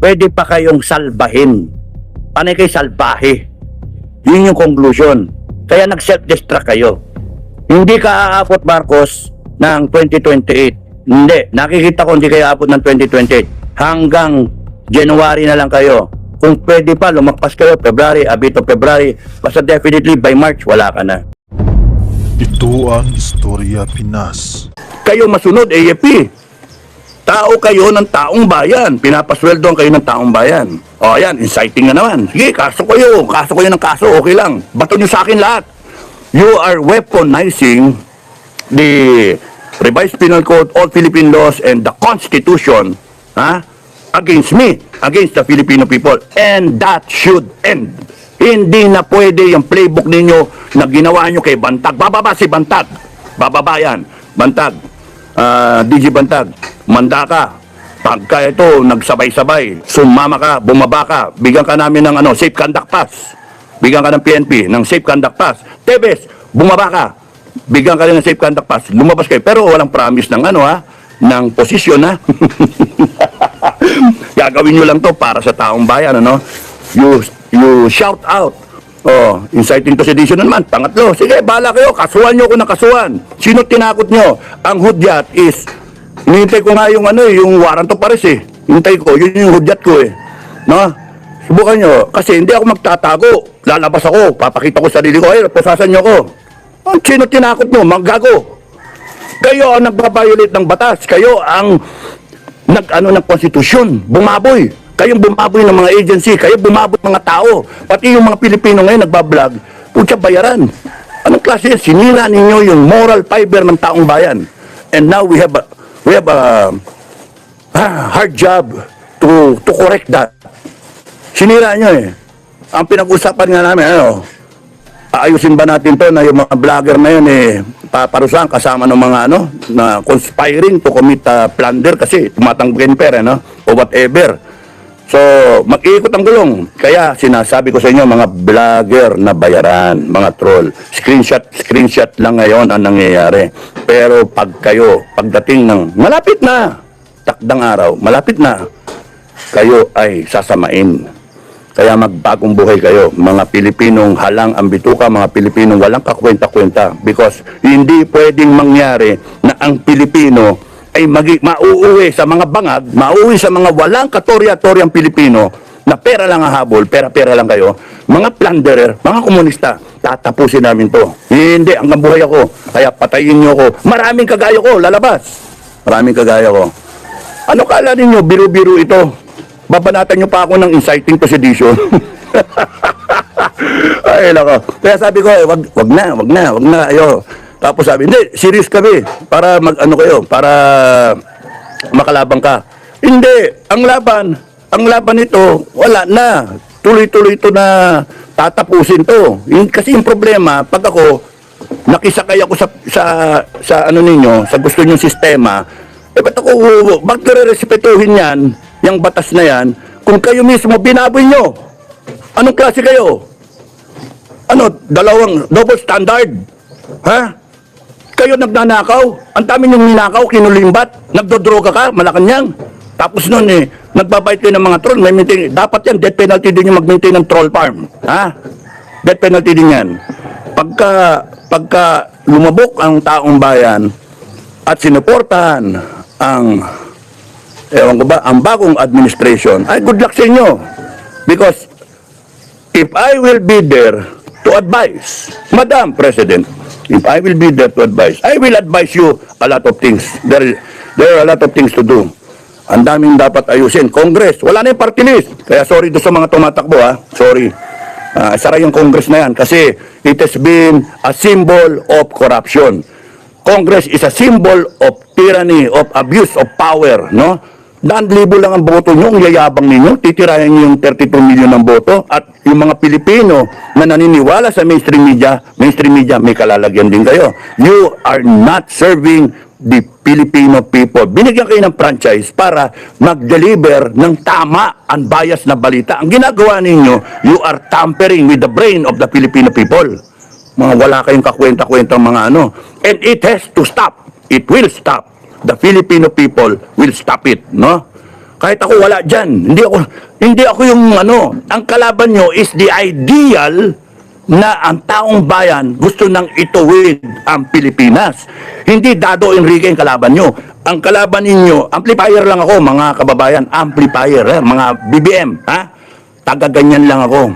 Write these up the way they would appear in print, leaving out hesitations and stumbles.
pwede pa kayong salbahin. Panay kayo salbahe. Yun yung conclusion. Kaya nag-self-destruct kayo. Hindi ka aabot, Marcos, ng 2028. Hindi. Nakikita ko hindi kayo aabot ng 2028. Hanggang January na lang kayo. Kung pwede pa, lumagpas kayo, February, abito February. Basta definitely by March, wala ka na. Ito ang Istorya Pinas. Kayo masunod, AFP. Tao kayo ng taong bayan. Pinapasweldoan kayo ng taong bayan. O yan, inciting na naman. Sige, kaso kayo ng kaso, okay lang. Bato nyo sa akin lahat. You are weaponizing the Revised Penal Code, all Philippine laws, and the Constitution, against me, against the Filipino people. And that should end. Hindi na pwede yung playbook ninyo na ginawa nyo kay Bantag. Bababa si Bantag. Bababa yan. Bantag. DG Bantag. Manda ka. Pagka ito, nagsabay-sabay, sumama ka, bumaba ka, bigyan ka namin ng safe conduct pass. Bigyan ka ng PNP ng safe conduct pass. Tebes, bumaba ka. Bigyan ka rin ng safe conduct pass. Lumabas kayo. Pero walang promise ng ng posisyon, ha? Gagawin nyo lang to para sa taong bayan, You shout out. Inciting to sedition naman. Pangatlo, sige, bahala kayo. Kasuhan nyo ko ng kasuhan. Sino tinakot nyo? Ang hudyat is, hinihintay ko nga yung warrant of arrest eh. Hinihintay ko, yun yung hudyat ko eh. No? Subukan nyo. Kasi hindi ako magtatago. Lalabas ako. Papakita ko sarili ko. Ay, pusasan nyo ko. Sino tinakot nyo? Manggago. Kayo ang nagbabiolate ng batas. Kayo ang ng konstitusyon. Bumaboy. Kayong bumaboy ng mga agency, kayo bumaboy ng mga tao. Pati yung mga Pilipino ngayon nagbablog, putya bayaran. Anong klase yan? Sinira ninyo yung moral fiber ng taong bayan. And now we have a hard job to correct that. Sinira nyo eh. Ang pinag-usapan nga namin, aayusin ba natin to na yung mga vlogger na yun paparusahan kasama ng mga na conspiring to commit plunder kasi tumatanggain pera, o whatever. So, mag-iikot ang gulong. Kaya sinasabi ko sa inyo, mga vlogger na bayaran, mga troll. Screenshot lang ngayon ang nangyayari. Pero pagdating ng malapit na, takdang araw, malapit na, kayo ay sasamain. Kaya magbagong buhay kayo. Mga Pilipinong halang ang bituka, mga Pilipinong walang kakwenta-kwenta. Because hindi pwedeng mangyari na ang Pilipino ay mauuwi sa mga bangag, mauuwi sa mga walang katorya-toryang Pilipino na pera lang ang habol, pera-pera lang kayo, mga plunderer, mga komunista, tatapusin namin to. Hindi, hanggang buhay ako. Kaya patayin nyo ako. Maraming kagaya ko, lalabas. Maraming kagaya ko. Ano kala ninyo, biro-biro ito? Babanatan nyo pa ako ng inciting to sedition. Ay, lako. Kaya sabi ko, wag na, ayo. Tapos sabi, hindi, serious kami para para makalabang ka. Hindi, ang laban nito, wala na. Tuloy-tuloy ito na tatapusin to. Kasi yung problema, pag ako, nakisakay ako sa ninyo, sa gusto nyong sistema, ba't nare-respetuhin yan, yung batas na yan, kung kayo mismo binaboy nyo? Anong klase kayo? Dalawang double standard? Ha? Kayo nagnanakaw, ang dami yung ninakaw, kinulimbat, nagdodroga ka, Malacanang. Tapos nun nagbabait kayo ng mga troll, dapat yan, death penalty din yung mag-maintain ng troll farm. Ha? Death penalty din yan. Pagka lumabok ang taong bayan at sinuportahan ang bagong administration, ay good luck sa inyo. Because if I will be there to advise, Madam President, if I will be there to advise, I will advise you a lot of things. There are a lot of things to do. Ang daming dapat ayusin. Congress, wala na yung party list. Kaya sorry doon sa mga tumatakbo, Sorry. Sara yung Congress na yan kasi it has been a symbol of corruption. Congress is a symbol of tyranny, of abuse of power, no? 1,000 lang ang boto nyo, ang yayabang ninyo, titirahin nyo yung 32 million ng boto, at yung mga Pilipino na naniniwala sa mainstream media, may kalalagyan din kayo. You are not serving the Filipino people. Binigyan kayo ng franchise para mag-deliver ng tama, unbiased na balita. Ang ginagawa ninyo, you are tampering with the brain of the Filipino people. Mga wala kayong kakwenta-kwentang mga And it has to stop. It will stop. The Filipino people will stop it, no? Kahit ako wala dyan. Hindi ako yung ang kalaban nyo is the ideal na ang taong bayan gusto nang ituwid ang Pilipinas. Hindi Dado Enrique ang kalaban nyo. Ang kalaban ninyo, amplifier lang ako, mga kababayan, amplifier, mga BBM, ha? Taga-ganyan lang ako.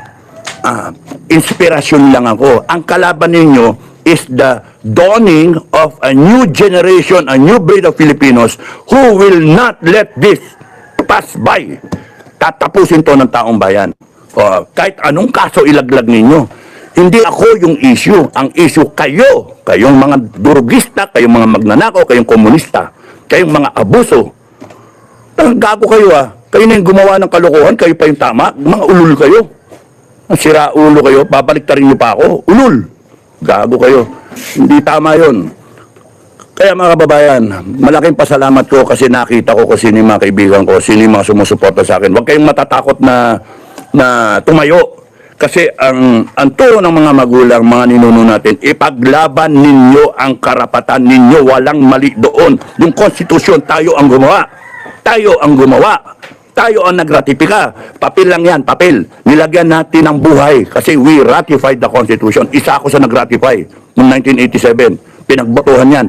Inspirasyon lang ako. Ang kalaban ninyo is the dawning of a new generation, a new breed of Filipinos who will not let this pass by. Tatapusin to ng taong bayan. Kahit anong kaso ilaglag ninyo. Hindi ako yung issue. Ang issue kayo. Kayong mga durugista, kayong mga magnanakaw, kayong komunista, kayong mga abuso. Gago kayo Kayo na yung gumawa ng kalokohan, kayo pa yung tama. Mga ulul kayo. Sira ulo kayo, babaliktarin niyo pa ako. Ulul. Gago kayo. Hindi tama yon. Kaya mga kababayan, malaking pasalamat ko kasi nakita ko kung sino yung mga kaibigan ko, sino yung mga sumusuporta sa akin. Huwag kayong matatakot na tumayo. Kasi ang turo ng mga magulang, mga ninuno natin, ipaglaban ninyo ang karapatan ninyo. Walang mali doon. Yung konstitusyon, tayo ang gumawa. Tayo ang gumawa. Tayo ang nagratipika. Papel lang yan, papel. Nilagyan natin ng buhay kasi we ratified the Constitution. Isa ako sa nagratify noong 1987. Pinagbotohan yan.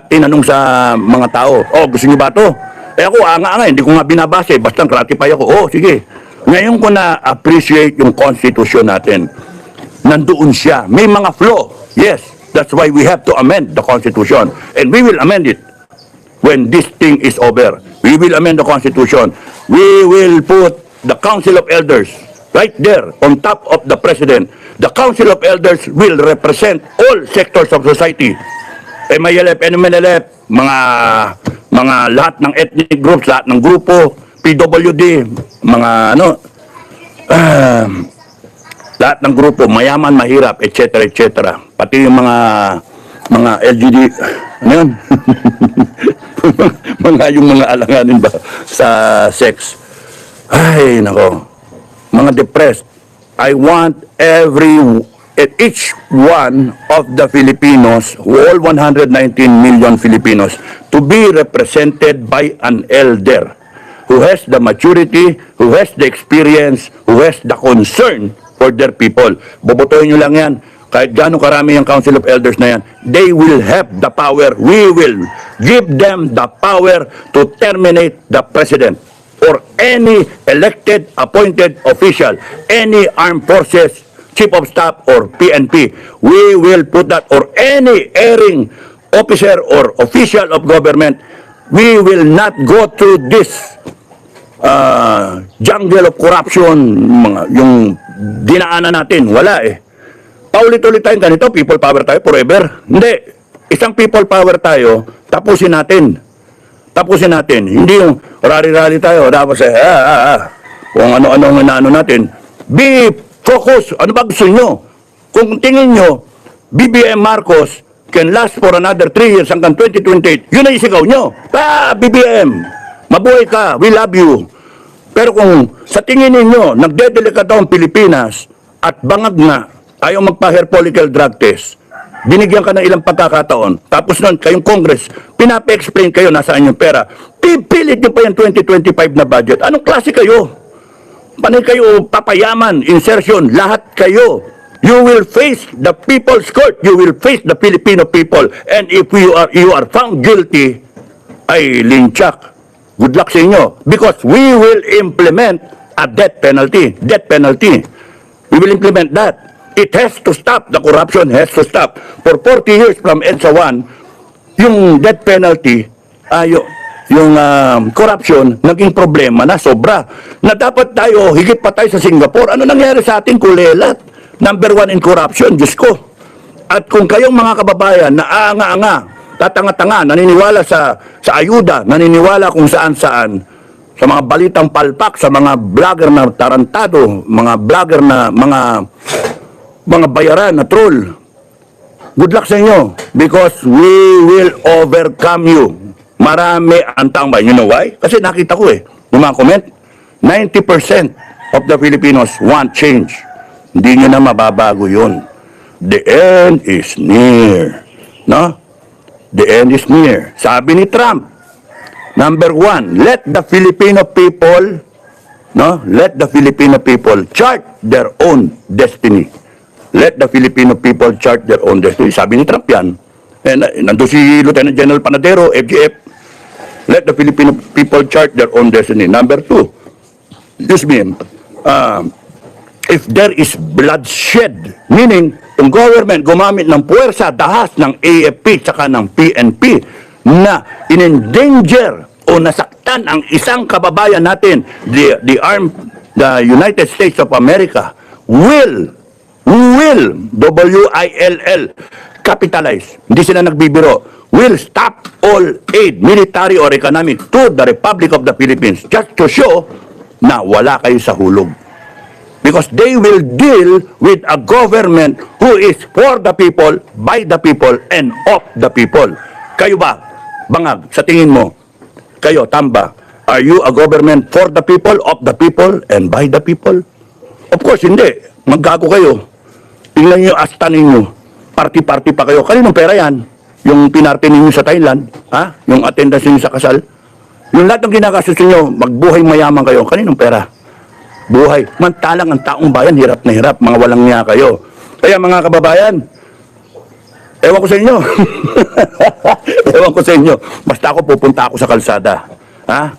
Tinanong sa mga tao, gusto niyo ba ito? Ako, hindi ko nga binabase. Basta ratify ako. Sige. Ngayon ko na-appreciate yung Constitution natin. Nandoon siya. May mga flaw. Yes, that's why we have to amend the Constitution. And we will amend it when this thing is over. We will amend the Constitution. We will put the Council of Elders right there on top of the President. The Council of Elders will represent all sectors of society. MILF, NMLF, mga lahat ng ethnic groups, lahat ng grupo, PWD, mga lahat ng grupo, mayaman, mahirap, etc., etc. Pati yung mga LGD, yun? yung mga alanganin ba sa sex. Ay, nako. Mga depressed. I want each one of the Filipinos, all 119 million Filipinos, to be represented by an elder who has the maturity, who has the experience, who has the concern for their people. Bobotohin nyo lang yan. Kahit gaano karami ang Council of Elders na yan, they will have the power. We will give them the power to terminate the President or any elected, appointed official, any armed forces, chief of staff, or PNP. We will put that, or any erring officer or official of government. We will not go through this jungle of corruption, yung dinaanan natin. Wala paulit-ulit tayong ganito, people power tayo forever. Hindi. Isang people power tayo, tapusin natin. Tapusin natin. Hindi yung rally-rally tayo. Dapat kung ano-ano ang natin. Be focus. Ano ba gusto nyo? Kung tingin nyo, BBM Marcos can last for another 3 years hanggang 2028, yun ang isigaw nyo. BBM, mabuhay ka. We love you. Pero kung sa tingin ninyo, nagdedelikado ang Pilipinas at bangag na, ayaw magpa-hair follicle drug test, binigyan ka ng ilang pagkakataon, tapos nun, kayong Congress, pinapa-explain kayo nasaan yung pera, pipilit nyo pa yung 2025 na budget. Anong klase kayo? Panay kayo papayaman, insertion, lahat kayo. You will face the people's court. You will face the Filipino people. And if you are found guilty, ay linchak. Good luck sa inyo. Because we will implement a death penalty. Death penalty. We will implement that. It has to stop. The corruption has to stop. For 40 years from EDSA 1, yung death penalty, yung corruption, naging problema na sobra. Na dapat tayo, higit pa tayo sa Singapore. Ano nangyari sa ating kulelat? Number 1 in corruption, Diyos ko. At kung kayong mga kababayan na aanga-anga, tatanga-tanga, naniniwala sa ayuda, naniniwala kung saan-saan, sa mga balitang palpak, sa mga vlogger na tarantado, mga vlogger na mga bayaran na troll. Good luck sa inyo because we will overcome you. Marami ang taong bayan. You know why? Kasi nakita ko yung mga comment, 90% of the Filipinos want change. Hindi nyo na mababago yun. The end is near. No? The end is near. Sabi ni Trump, Number one, let the Filipino people, no? Let the Filipino people chart their own destiny. Let the Filipino people chart their own destiny. Sabi ni Trump yan. Nandun si Lieutenant General Panadero, FGF. Let the Filipino people chart their own destiny. Number two, excuse me, if there is bloodshed, meaning yung government gumamit ng puwersa, dahas ng AFP tsaka ng PNP na in-endanger o nasaktan ang isang kababayan natin, the United States of America will, W-I-L-L, capitalize, hindi sila nagbibiro, will stop all aid, military or economic, to the Republic of the Philippines, just to show na wala kayo sa hulog. Because they will deal with a government who is for the people, by the people, and of the people. Kayo ba, Bangag, sa tingin mo, kayo, Tamba, are you a government for the people, of the people, and by the people? Of course, hindi. Maggago kayo. Tingnan niyo, asta ninyo. Party-party pa kayo. Kaninong pera yan? Yung pinarte ninyo sa Thailand? Ha? Yung attendance ninyo sa kasal? Yung lahat ng ginagasos ninyo, magbuhay mayaman kayo. Kaninong pera? Buhay. Mantalang ang taong bayan, hirap na hirap. Mga walang niya kayo. Kaya mga kababayan, ewan ko sa inyo. Ewan ko sa inyo. Basta ako pupunta ako sa kalsada. Ha?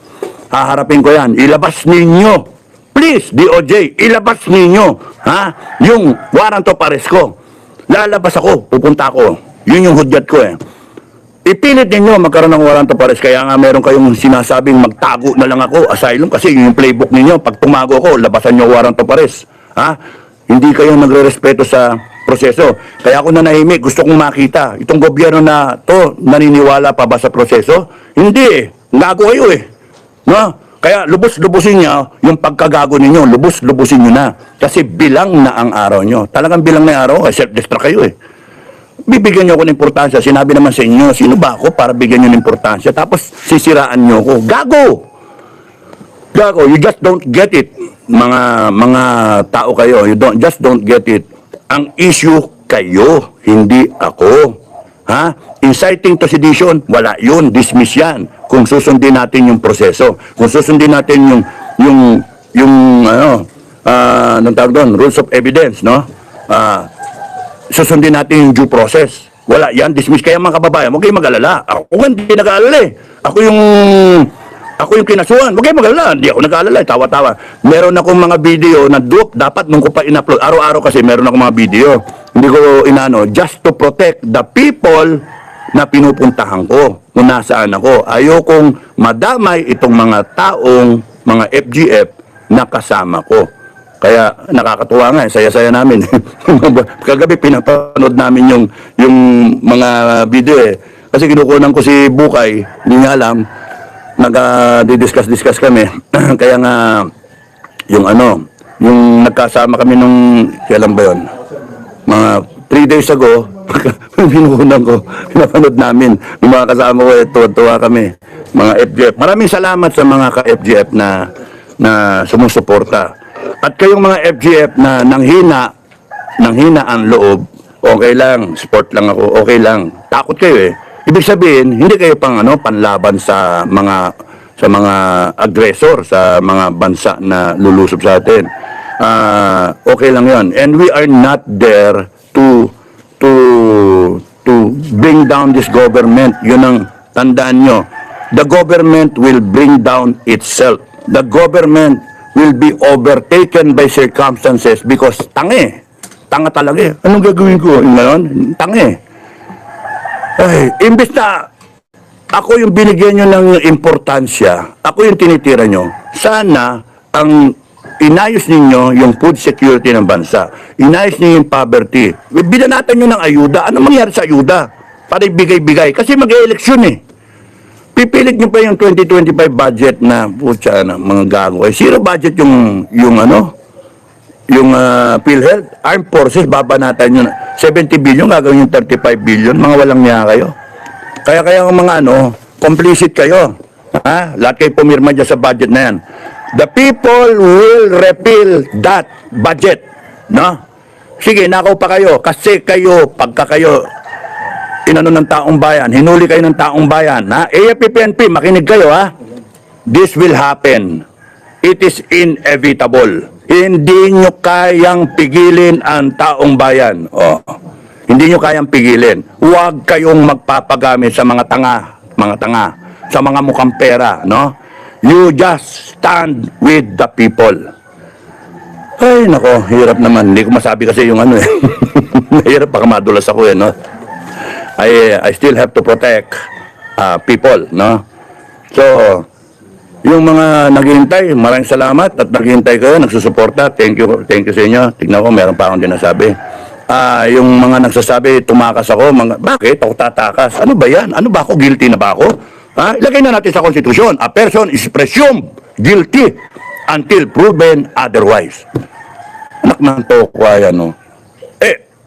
Haharapin ko yan. Ilabas ninyo. Please, DOJ, ilabas ninyo. Ha? Yung warrant of arrest ko. Lalabas ako. Pupunta ako. Yun yung hudyat ko eh. Ipilit ninyo magkaroon ng warrant of arrest. Kaya nga meron kayong sinasabing magtago na lang ako, asylum, kasi yun yung playbook ninyo. Pag tumago ako, labasan nyo warrant of arrest. Ha? Hindi kayo nagre-respeto sa proseso. Kaya ako nanahimik, gusto kong makita. Itong gobyerno na to, naniniwala pa ba sa proseso? Hindi eh. Gago kayo eh. No? Kaya lubos-lubusin niya yung pagkagago ninyo. Lubos-lubusin nyo na. Kasi bilang na ang araw nyo. Talagang bilang na ang araw, self-destruct kayo eh. Bibigyan nyo ako ng importansya. Sinabi naman sa inyo, sino ba ako para bigyan nyo ng importansya? Tapos sisiraan nyo ako. Gago! Gago, you just don't get it. Mga tao kayo, just don't get it. Ang issue kayo, hindi ako. Ha? Inciting to sedition, wala yun, dismiss yan. Kung susundin natin yung proseso, kung susundin natin anong tawag doon, rules of evidence, no? Susundin natin yung due process. Wala yan, dismiss. Kaya mga kababayan, huwag kayong mag-alala. Ako hindi nag-aalala eh. Ako yung kinasuhan. Huwag kayong mag-alala. Hindi ako nag-aalala eh. Tawa-tawa. Meron akong mga video na dapat nung ko pa in-upload. Araw-araw kasi meron akong mga video. Hindi ko just to protect the people na pinupuntahan ko kung nasaan ako. Ayokong madamay itong mga taong, mga FGF na kasama ko. Kaya nakakatuwa nga, saya-saya namin. Kagabi pinapanood namin yung mga video eh. Kasi kinukunan ko si Bukay, hindi niya alam, nag-discuss kami. Kaya nga, yung nagkasama kami nung, kailan ba yun? Mga 3 days ago, pinukunan ko, pinapanood namin. Yung mga kasama ko, tuwa kami. Mga FGF. Maraming salamat sa mga ka-FGF na sumusuporta. At kayong mga FGF na nanghina ang loob, okay lang, sport lang ako, okay lang. Takot kayo eh. Ibig sabihin, hindi kayo panlaban sa mga aggressor, sa mga bansa na lulusob sa atin. Okay lang 'yon. And we are not there to bring down this government. Yun ang tandaan nyo. The government will bring down itself. The government will be overtaken by circumstances because tanga talaga eh. Anong gagawin ko? Ngayon, tanga eh. Ay, imbes na ako yung binigyan nyo ng importansya, ako yung tinitira nyo, sana ang inayos ninyo yung food security ng bansa, inayos ninyo yung poverty, binanatan nyo ng ayuda. Ano mangyari sa ayuda? Para ibigay-bigay. Kasi mag-e-eleksyon eh. Pipilit nyo pa yung 2025 budget na putya na mga gago. Zero budget yung PhilHealth, Armed Forces, babanatan nyo na 70 billion, gagawin yung 35 billion, mga walang niya kayo. Kaya mga complicit kayo. Ha? Lahat kayo pumirma dyan sa budget na yan. The people will repeal that budget. No? Sige, nakaw pa kayo. Kasi kayo, pagka kayo inano ng taong bayan, hinuli kayo ng taong bayan, ha? AFP-PNP, makinig kayo, ha? This will happen. It is inevitable. Hindi nyo kayang pigilin ang taong bayan. Oh. Hindi nyo kayang pigilin. Huwag kayong magpapagamit sa mga tanga, sa mga mukhang pera, no? You just stand with the people. Ay, nako, hirap naman. Hindi ko masabi kasi yung ano eh. Hirap, baka madulas ako eh, no? I still have to protect people, no? So, yung mga naghihintay, maraming salamat at naghihintay kayo, nagsusuporta. Thank you sa inyo. Tignan ko, meron pa akong dinasabi. Yung mga nagsasabi, tumakas ako, bakit ako tatakas? Ano ba yan? Ano ba ako? Guilty na ba ako? Ilagay na natin sa konstitusyon. A person is presumed guilty until proven otherwise. Anak ng tokwa yan, no?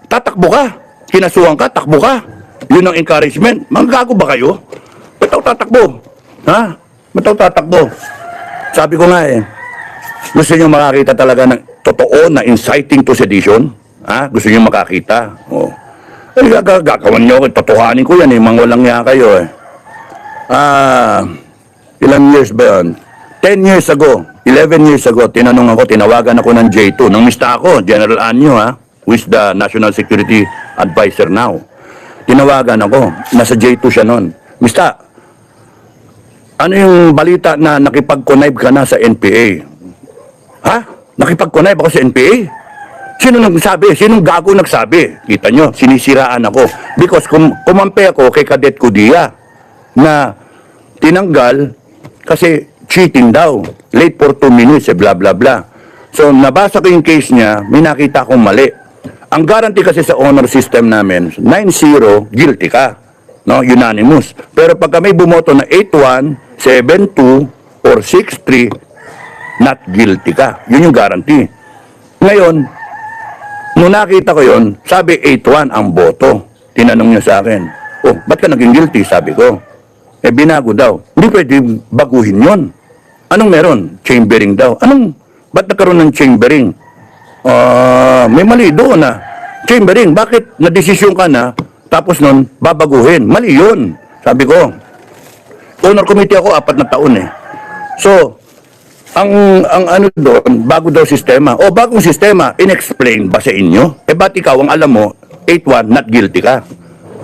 Tatakbo ka. Kinasuhan ka, takbo ka. Yun ang encouragement. Magagago ba kayo? Ba't ako tatakbo? Ha? Ba't ako tatakbo? Sabi ko nga gusto nyo makakita talaga ng totoo na inciting to sedition? Ha? Gusto nyo makakita? Oh. Gagawan nyo, totohanin ko yan mga walang niya kayo ilang years ba yun? 10 years ago, 11 years ago, tinawagan ako ng J2, nang mista ako, General Anyo, who is the National Security Advisor now. Tinawagan ako, nasa J2 siya noon. Mista, ano yung balita na nakipag-connive ka na sa NPA? Ha? Nakipag-connive ako sa NPA? Sino nagsabi? Sinong gago nagsabi? Kita nyo, sinisiraan ako. Because kumampe ako kay Cadet Kudia na tinanggal kasi cheating daw. Late for 2 minutes, blah, blah, blah. So, nabasa ko yung case niya, may nakita akong mali. Ang guarantee kasi sa honor system namin, 9-0, guilty ka. No? Unanimous. Pero pag kami bumoto na 8-1, 7-2, or 6-3, not guilty ka. Yun yung guarantee. Ngayon, nung nakita ko yun, sabi 8-1 ang boto. Tinanong niya sa akin, oh, ba't ka naging guilty? Sabi ko, binago daw. Hindi pwede baguhin yun. Anong meron? Chambering daw. Ba't nagkaroon ng chambering? May mali doon na. Chambering, bakit nadesisyon ka na, tapos nun, babaguhin? Mali yun. Sabi ko, honor committee ako, 4 na taon So, ang ano doon, bago daw sistema. O bagong sistema, inexplain ba sa inyo? Ba't ikaw ang alam mo, 8-1, not guilty ka?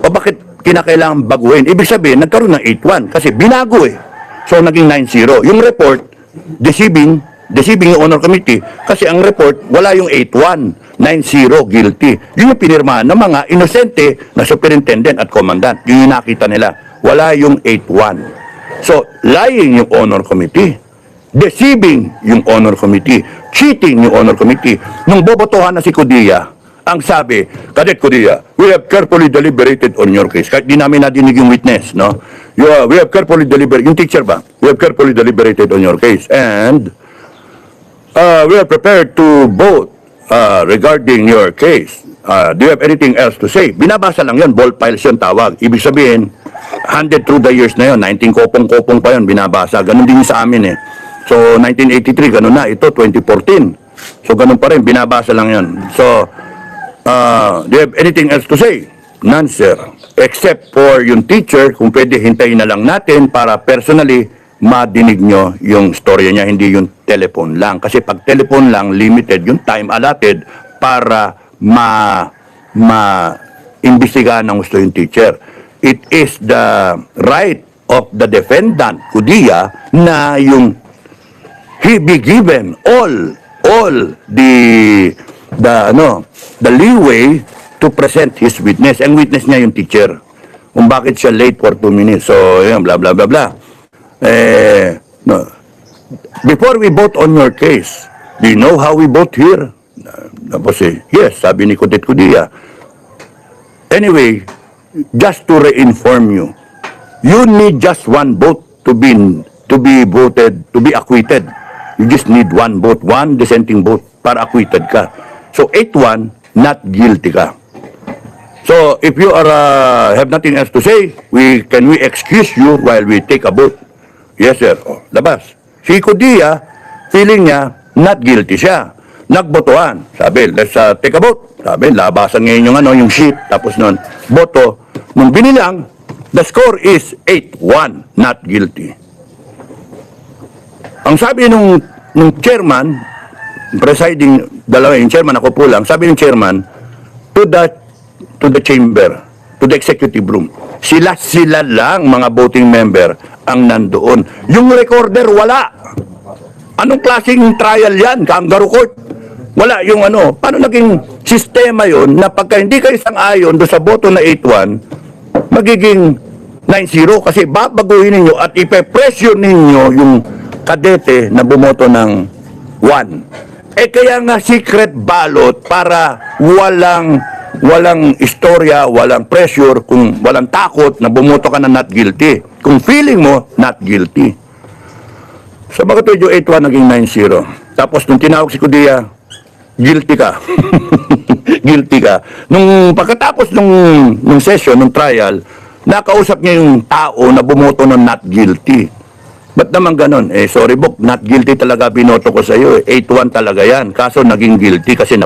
O bakit kinakailangan baguhin? Ibig sabihin, nagkaroon ng 8-1 kasi binago So, naging 9-0. Yung report, deceiving yung honor committee kasi ang report, wala yung 8-1, 9-0, guilty. Yun yung pinirmahan ng mga inosente na superintendent at commandant. Yun yung nakita nila. Wala yung 8-1. So, lying yung honor committee. Deceiving yung honor committee. Cheating yung honor committee. Nung bobotohan na si Kudia, ang sabi, Cadet Kudia, we have carefully deliberated on your case. Kahit di namin nadinig yung witness, no? We have carefully deliberated, yung teacher ba? We have carefully deliberated on your case. And we are prepared to vote regarding your case. Do you have anything else to say? Binabasa lang yun, ball files yun tawag. Ibig sabihin, handed through the years na yun, 19 kopong-kopong pa yun, binabasa. Ganun din sa amin So, 1983, ganun na. Ito, 2014. So, ganun pa rin, binabasa lang yun. So, do you have anything else to say? None, sir. Except for yung teacher, kung pwede hintayin na lang natin para personally madinig nyo yung storya niya, hindi yung telephone lang. Kasi pag telephone lang, limited yung time allotted para ma-imbestigahan ng gusto yung teacher. It is the right of the defendant, Kudia, na yung he be given all the leeway to present his witness. Ang witness niya yung teacher. Kung bakit siya late for 2 minutes. So, yun, blah, blah, blah, blah. No. Before we vote on your case, do you know how we vote here? Tapos yes, sabi ni Cadet Kudia. Anyway, just to re-inform you, you need just one vote to be voted, to be acquitted. You just need one vote, one dissenting vote para acquitted ka. So 8-1, not guilty ka. So if you are have nothing else to say, can we excuse you while we take a vote? Yes, sir. Labas. Si Kudia, feeling niya, not guilty siya. Nagbotohan. Sabi, let's take a vote. Sabi, labasan ngayon yung sheet. Tapos nun, boto, nung binilang, the score is 8-1, not guilty. Ang sabi nung chairman, presiding, dalawa yung chairman, ako po lang, sabi ng chairman, to the chamber, to the executive room. Sila lang, mga voting member, ang nandoon. Yung recorder, wala. Anong klaseng trial yan? Kangaroo court? Wala yung ano. Paano naging sistema yon na pagka hindi kayo sang-ayon doon sa boto na 8-1, magiging 9-0 kasi babaguhin ninyo at ipe-pressure ninyo yung kadete na bumoto ng 1. Kaya nga secret ballot para walang istorya, walang pressure, kung walang takot na bumoto ka na not guilty. Kung feeling mo, not guilty. Sa mga yung 8-1 naging 9-0. Tapos nung tinawag si Kudiya, guilty ka. Guilty ka. Nung pagkatapos nung session, nung trial, nakausap niya yung tao na bumoto ng not guilty. Ba't naman ganun? Sorry Bok, not guilty talaga binoto ko sa iyo. 8-1 talaga yan. Kaso naging guilty kasi